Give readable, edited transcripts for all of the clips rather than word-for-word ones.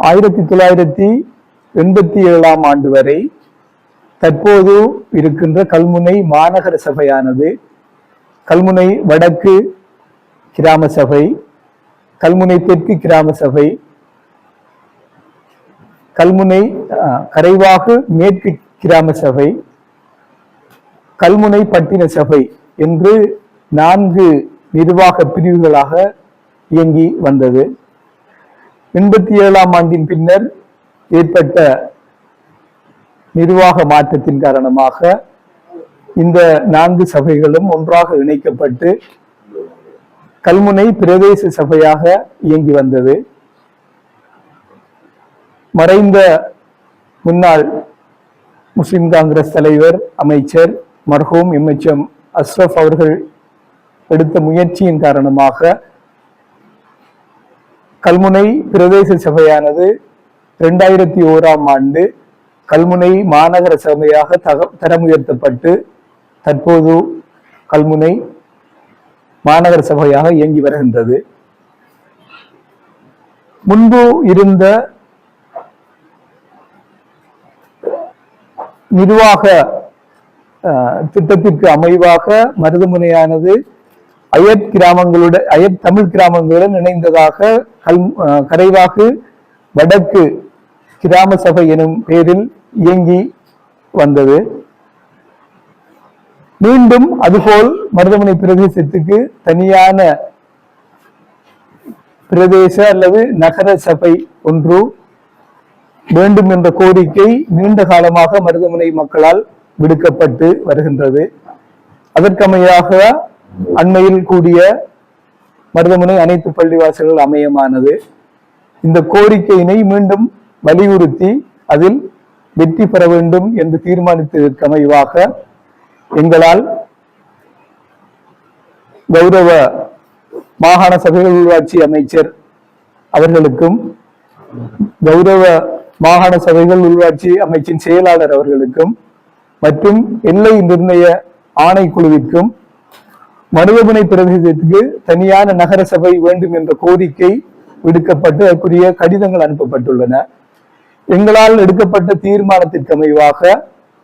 1987 ஆண்டு வரை தற்போது இருக்கின்ற கல்முனை மாநகர சபையானது கல்முனை வடக்கு கிராம சபை, கல்முனை தெற்கு கிராம சபை, கல்முனை கரைவாகு மேற்கு கிராம சபை, கல்முனை பட்டின சபை என்று 4 நிர்வாக பிரிவுகளாக இயங்கி வந்தது. 87 ஆண்டின் பின்னர் ஏற்பட்ட நிர்வாக மாற்றத்தின் காரணமாக இந்த 4 சபைகளும் ஒன்றாக இணைக்கப்பட்டு கல்முனை பிரதேச சபையாக இயங்கி வந்தது. மறைந்த முன்னாள் முஸ்லிம் காங்கிரஸ் தலைவர் அமைச்சர் மர்ஹூம் MHM அஸ்ரப் அவர்கள் எடுத்த முயற்சியின் காரணமாக கல்முனை பிரதேச சபையானது 2001 ஆண்டு கல்முனை மாநகர சபையாக தரம் உயர்த்தப்பட்டு தற்போது கல்முனை மாநகர சபையாக இயங்கி வருகின்றது. முன்பு இருந்த நிர்வாக திட்டத்திற்கு அமைவாக மருதமுனையானது அயற் தமிழ் கிராமங்களுடன் இணைந்ததாக கரைவாகு வடக்கு கிராம சபை எனும் பெயரில் இயங்கி வந்தது. மீண்டும் அதுபோல் மருதமுனை பிரதேசத்துக்கு தனியான பிரதேச அல்லது நகர சபை ஒன்று வேண்டும் என்ற கோரிக்கை நீண்ட காலமாக மருதமுனை மக்களால் விடுக்கப்பட்டு வருகின்றது. அதற்கமையாக அண்மையில் கூடிய மருதமுனை அனைத்து பள்ளிவாசல்கள் அமையமானது. இந்த கோரிக்கையினை மீண்டும் வலியுறுத்தி அதில் வெற்றி பெற வேண்டும் என்று தீர்மானித்ததற்கு அமைவாக எங்களால் கௌரவ மாகாண சபைகள் உள்ளாட்சி அமைச்சர் அவர்களுக்கும் கௌரவ மாகாண சபைகள் உள்ளாட்சி அமைச்சின் செயலாளர் அவர்களுக்கும் மற்றும் எல்லை நிர்ணய ஆணைக்குழுவிற்கும் மருதமுனை பிரதேசத்துக்கு தனியான நகர சபை வேண்டும் என்ற கோரிக்கை விடுக்கப்பட்டு அதற்குரிய கடிதங்கள் அனுப்பப்பட்டுள்ளன. எங்களால் எடுக்கப்பட்ட தீர்மானத்திற்கு அமைவாக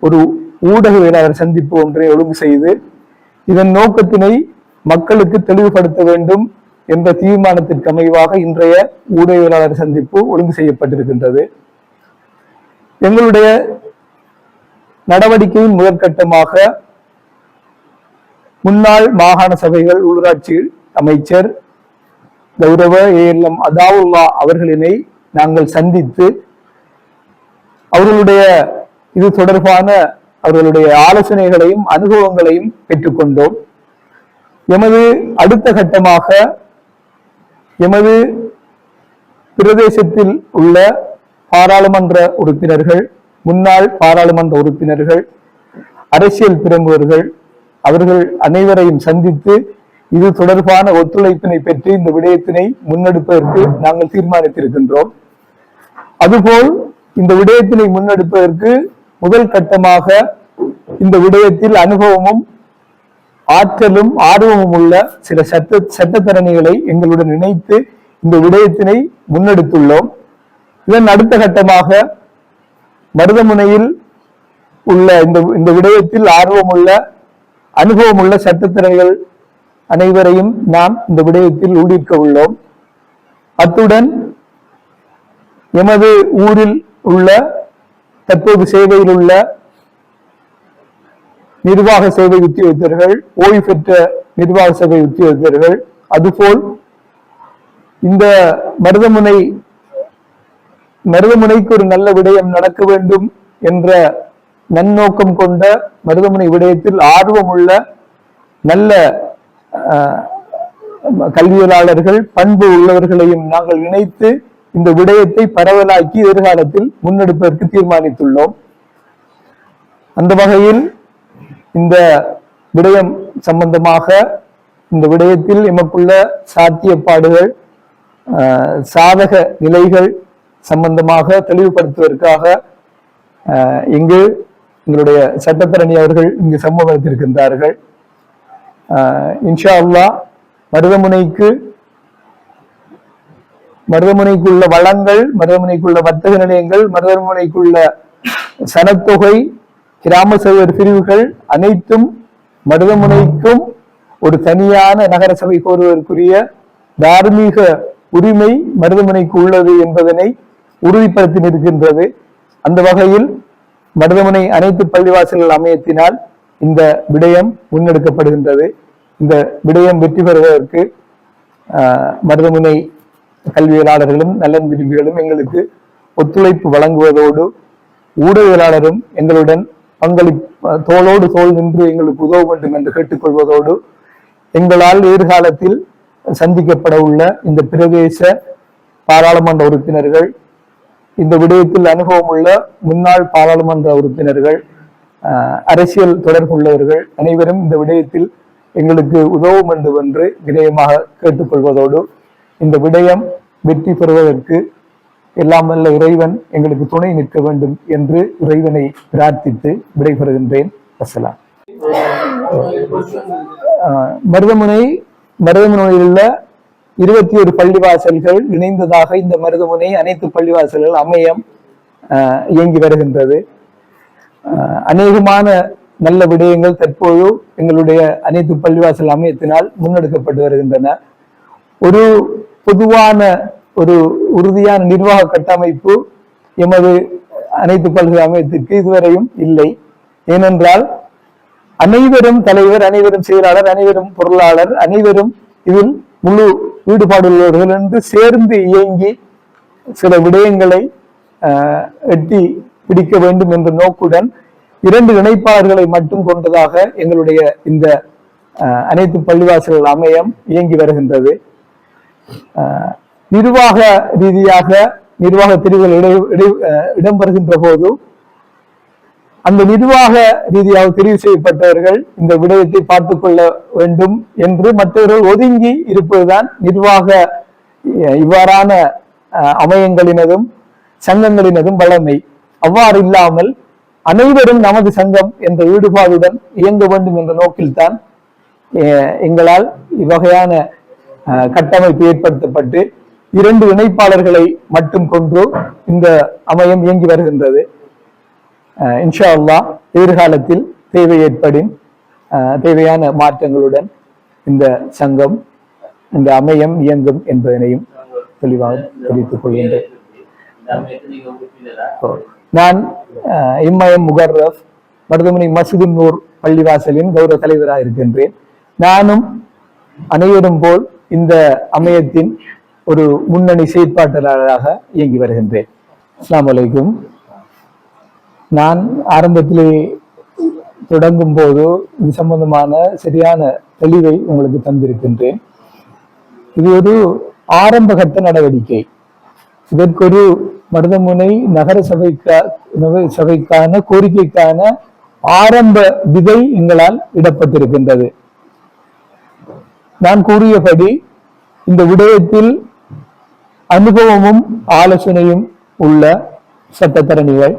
ஒரு ஊடகவியலாளர் சந்திப்பு ஒன்றை ஒழுங்கு செய்து இதன் நோக்கத்தினை மக்களுக்கு தெளிவுபடுத்த வேண்டும் என்ற தீர்மானத்திற்கு அமைவாக இன்றைய ஊடகவியலாளர் சந்திப்பு ஒழுங்கு செய்யப்பட்டிருக்கின்றது. எங்களுடைய நடவடிக்கையின் முதற்கட்டமாக முன்னாள் மாகாண சபைகள் உள்ளாட்சி அமைச்சர் கௌரவ ALM அதாவுல்லா அவர்களினை நாங்கள் சந்தித்து அவர்களுடைய இது தொடர்பான அவர்களுடைய ஆலோசனைகளையும் அனுபவங்களையும் பெற்றுக்கொண்டோம். எமது அடுத்த கட்டமாக எமது பிரதேசத்தில் உள்ள பாராளுமன்ற உறுப்பினர்கள், முன்னாள் பாராளுமன்ற உறுப்பினர்கள், அரசியல் பிரமுகர்கள் அவர்கள் அனைவரையும் சந்தித்து இது தொடர்பான ஒத்துழைப்பினை பெற்று இந்த விடயத்தினை முன்னெடுப்பதற்கு நாங்கள் தீர்மானித்திருக்கின்றோம். அதுபோல் இந்த விடயத்தினை முன்னெடுப்பதற்கு முதல் கட்டமாக இந்த விடயத்தில் அனுபவமும் ஆற்றலும் ஆர்வமும் உள்ள சில சட்டத்தரணிகளை எங்களுடன் இணைத்து இந்த விடயத்தினை முன்னெடுத்துள்ளோம். இதன் அடுத்த கட்டமாக மருதமுனையில் உள்ள இந்த விடயத்தில் ஆர்வமுள்ள அனுபவமுள்ள சட்டத்தரணிகள் அனைவரையும் நாம் இந்த விடயத்தில் உள்ளிருக்க உள்ளோம். அத்துடன் எமது ஊரில் உள்ள தற்போது சேவையில் உள்ள நிர்வாக சேவை உத்தியோகத்தர்கள், ஓய்வு பெற்ற நிர்வாக சேவை உத்தியோகத்தர்கள், அதுபோல் இந்த மருதமுனைக்கு ஒரு நல்ல விடயம் நடக்க வேண்டும் என்ற நன்னோக்கம் கொண்ட மருதமுனை விடயத்தில் ஆர்வமுள்ள நல்ல கல்வியலாளர்கள், பண்பு உள்ளவர்களையும் நாங்கள் இணைத்து இந்த விடயத்தை பரவலாக்கி எதிர்காலத்தில் முன்னெடுப்பதற்கு தீர்மானித்துள்ளோம். அந்த வகையில் இந்த விடயம் சம்பந்தமாக இந்த விடயத்தில் எமக்குள்ள சாத்தியப்பாடுகள், சாதக நிலைகள் சம்பந்தமாக தெளிவுபடுத்துவதற்காக இங்கு எங்களுடைய சட்டத்தரணி அவர்கள் இங்கு சம்பவத்திருக்கின்றார்கள். இன்ஷா அல்லாஹ் மருதமுனைக்கு மருதமுனைக்குள்ள வளங்கள், மருதமுனைக்குள்ள வர்த்தக நிலையங்கள், மருதமுனைக்குள்ள சனத்தொகை, கிராம சேவர் பிரிவுகள் அனைத்தும் மருதமுனைக்கும் ஒரு தனியான நகர சபை கோருவதற்குரிய தார்மீக உரிமை மருதமுனைக்கு உள்ளது என்பதனை உறுதிப்படுத்தி நிற்கின்றது. அந்த வகையில் மருதமுனை அனைத்து பள்ளிவாசல்கள் அமையத்தினால் இந்த விடயம் முன்னெடுக்கப்படுகின்றது. இந்த விடயம் வெற்றி பெறுவதற்கு மருதமுனை கல்வியலாளர்களும் நலன் விரும்பிகளும் எங்களுக்கு ஒத்துழைப்பு வழங்குவதோடு ஊடகவியலாளரும் எங்களுடன் தோளோடு தோள் நின்று எங்களுக்கு உதவ வேண்டும் என்று கேட்டுக்கொள்வதோடு எங்களால் எதிர்காலத்தில் சந்திக்கப்பட உள்ள இந்த பிரதேச பாராளுமன்ற உறுப்பினர்கள், இந்த விடயத்தில் அனுபவம் உள்ள முன்னாள் பாராளுமன்ற உறுப்பினர்கள், அரசியல் தொடர்புள்ளவர்கள் அனைவரும் இந்த விடயத்தில் எங்களுக்கு உதவ வேண்டும் என்று விடயமாக கேட்டுக்கொள்வதோடு இந்த விடயம் வெற்றி பெறுவதற்கு எல்லாம் வல்ல இறைவன் எங்களுக்கு துணை நிற்க வேண்டும் என்று இறைவனை பிரார்த்தித்து விடைபெறுகின்றேன். அஸ்ஸலாம். மருதமுனையில் உள்ள 21 பள்ளிவாசல்கள் இணைந்ததாக இந்த மருதமுனை அனைத்து பள்ளிவாசல்கள் அமையம் இயங்கி வருகின்றது. அநேகமான நல்ல விடயங்கள் தற்போது எங்களுடைய அனைத்து பள்ளிவாசல் அமையத்தினால் முன்னெடுக்கப்பட்டு வருகின்றன. ஒரு பொதுவான ஒரு உறுதியான நிர்வாக கட்டமைப்பு எமது அனைத்து பல்கலை அமையத்திற்கு இதுவரையும் இல்லை. ஏனென்றால் அனைவரும் தலைவர், அனைவரும் செயலாளர், அனைவரும் பொருளாளர், அனைவரும் இதில் முழு ஈடுபாடுள்ளவர்கள் என்று சேர்ந்து இயங்கி சில விடயங்களை எட்டி பிடிக்க வேண்டும் என்ற நோக்குடன் 2 இணைப்பாளர்களை மட்டும் கொண்டதாக எங்களுடைய இந்த அனைத்து பள்ளிவாசல்கள் அமையம் இயங்கி வருகின்றது. நிர்வாக ரீதியாக நிர்வாக பிரிவுகள் இடம்பெறுகின்ற போது அந்த நிர்வாக ரீதியாக தெரிவு செய்யப்பட்டவர்கள் இந்த விடயத்தை பார்த்துக் கொள்ள வேண்டும் என்று மற்றவர்கள் ஒதுங்கி இருப்பதுதான் நிர்வாக இவ்வாறான அமையங்களினதும் சங்கங்களினதும் வளமை. அவ்வாறு இல்லாமல் அனைவரும் நமது சங்கம் என்ற ஈடுபாடுடன் இயங்க வேண்டும் என்ற நோக்கில்தான் எங்களால் இவ்வகையான கட்டமைப்பு ஏற்படுத்தப்பட்டு 2 இணைப்பாளர்களை மட்டும் கொண்டு இந்த அமையம் இயங்கி வருகின்றது. இன்ஷா அல்லாஹ் எதிர்காலத்தில் தேவை ஏற்படின் தேவையான மாற்றங்களுடன் இந்த சங்கம், இந்த அமையம் இயங்கும் என்பதனையும் தெளிவாக தெரிவித்துக் கொள்கின்றேன். நான் இம்மாயம் முகர்ரஃப் மருதமுனை மஸ்ஜிதுன் நூர் பள்ளிவாசலின் கௌரவ தலைவராக இருக்கின்றேன். நானும் அனைவரும் போல் இந்த அமையத்தின் ஒரு முன்னணி செயற்பாட்டாளராக இயங்கி வருகின்றேன். அஸ்ஸலாமு அலைக்கும். நான் ஆரம்பத்திலே தொடங்கும் போது இது சம்பந்தமான சரியான தெளிவை உங்களுக்கு தந்திருக்கின்றேன். இது ஒரு ஆரம்ப கட்ட நடவடிக்கை. இதற்கொரு மருதமுனை நகர சபைக்கான கோரிக்கைக்கான ஆரம்ப விதை எங்களால் இடப்பட்டிருக்கின்றது. நான் கூறியபடி இந்த விடயத்தில் அனுபவமும் ஆலோசனையும் உள்ள சட்டத்தரணிகள்,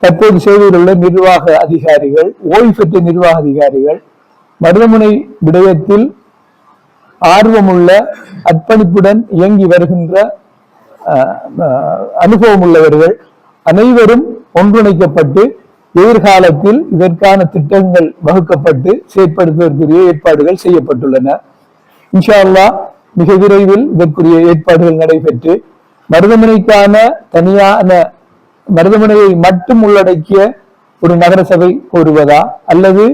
தற்போது சேவையில் உள்ள நிர்வாக அதிகாரிகள், ஓய்வு பெற்ற நிர்வாக அதிகாரிகள், மருதமுனை விடயத்தில் ஆர்வமுள்ள அர்ப்பணிப்புடன் இயங்கி வருகின்ற அனுபவம் உள்ளவர்கள் அனைவரும் ஒன்றிணைக்கப்பட்டு எதிர்காலத்தில் இதற்கான திட்டங்கள் வகுக்கப்பட்டு செயற்படுத்துவதற்குரிய ஏற்பாடுகள் செய்யப்பட்டுள்ளன. இன்ஷா அல்லாஹ் மிக விரைவில் இதற்குரிய ஏற்பாடுகள் நடைபெற்று மருதமுனைக்கான தனியான மருதமுனையை மட்டும் உள்ளடக்கிய ஒரு நகர சபை கோருவதா அல்லது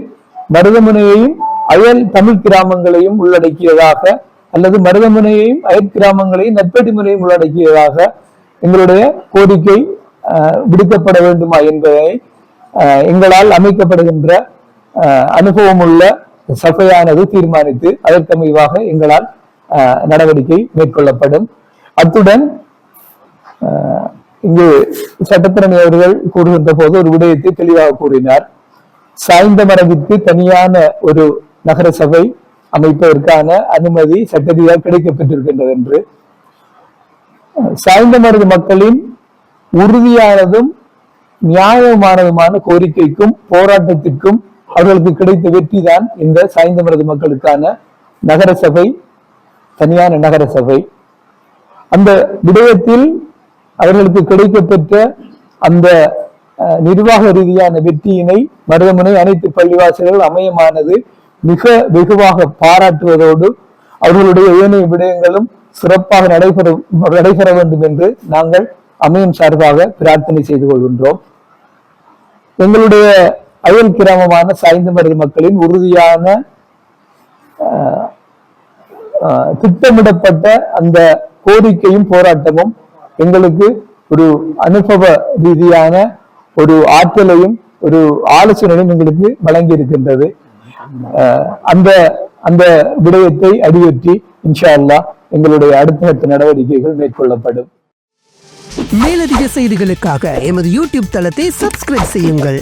மருதமுனையையும் அயல் தமிழ் கிராமங்களையும் உள்ளடக்கியதாக அல்லது மருதமுனையையும் அயல் கிராமங்களையும் நட்பெட்டி முறையும் உள்ளடக்கியதாக எங்களுடைய கோரிக்கை விடுக்கப்பட வேண்டுமா என்பதை எங்களால் அமைக்கப்படுகின்ற அனுபவம் உள்ள சபையானது தீர்மானித்து அதற்கமைவாக எங்களால் நடவடிக்கை மேற்கொள்ளப்படும். அத்துடன் இங்கு சட்டத்திரணி அவர்கள் கூறுகின்ற போது ஒரு விடயத்தை தெளிவாக கூறினார். சாய்ந்தமரத்திற்கு தனியான ஒரு நகர சபை அமைப்பதற்கான அனுமதி சட்டரீதியாக கிடைக்கப்பட்டிருக்கின்றது என்று. சாய்ந்தமரது மக்களின் உறுதியானதும் நியாயமானதுமான கோரிக்கைக்கும் போராட்டத்திற்கும் அவர்களுக்கு கிடைத்த வெற்றி தான் இந்த சாய்ந்தமரது மக்களுக்கான நகர சபை, தனியான நகர சபை. அந்த விடயத்தில் அவர்களுக்கு கிடைக்கப்பெற்ற அந்த நிர்வாக ரீதியான வெற்றியினை மருதமுனை அனைத்து பள்ளிவாசல்கள் அமையமானது மிக வெகுவாக பாராட்டுவதோடு அவர்களுடைய ஏனைய விடயங்களும் சிறப்பாக நடைபெற வேண்டும் என்று நாங்கள் அமையம் சார்பாக பிரார்த்தனை செய்து கொள்கின்றோம். எங்களுடைய அயல் கிராமமான சாய்ந்தமருது மக்களின் உறுதியான திட்டமிடப்பட்ட அந்த கோரிக்கையும் போராட்டமும் எங்களுக்கு ஒரு அனுபவ ரீதியான ஒரு ஆற்றலையும் ஒரு ஆலோசனையும் எங்களுக்கு வழங்கி இருக்கின்றது. அந்த அந்த விடயத்தை அடியொற்றி இன்ஷா அல்லாஹ் எங்களுடைய அடுத்த நடவடிக்கைகள் மேற்கொள்ளப்படும். மேலதிக செய்திகளுக்காக எமது யூடியூப் தளத்தை சப்ஸ்கிரைப் செய்யுங்கள்.